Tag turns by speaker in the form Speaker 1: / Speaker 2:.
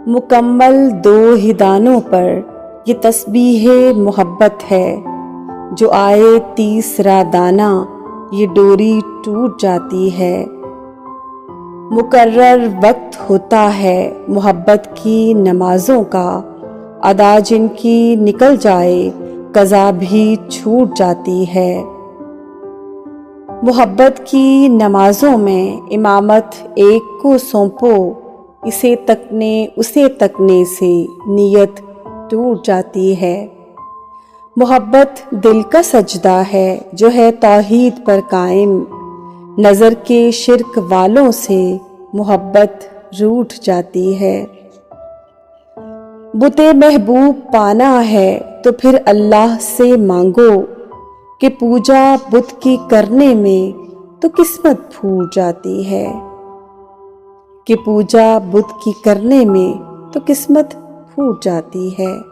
Speaker 1: مکمل دو ہی دانوں پر یہ تسبیح محبت ہے، جو آئے تیسرا دانہ یہ ڈوری ٹوٹ جاتی ہے۔ مقرر وقت ہوتا ہے محبت کی نمازوں کا، ادا جن کی نکل جائے قضا بھی چھوٹ جاتی ہے۔ محبت کی نمازوں میں امامت ایک کو سونپو، اسے تکنے سے نیت ٹوٹ جاتی ہے۔ محبت دل کا سجدہ ہے جو ہے توحید پر قائم، نظر کے شرک والوں سے محبت روٹھ جاتی ہے۔ بت محبوب پانا ہے تو پھر اللہ سے مانگو، کہ پوجا بت کی کرنے میں تو قسمت پھوٹ جاتی ہے۔ کہ پوجا بت کی کرنے میں تو قسمت پھوٹ جاتی ہے۔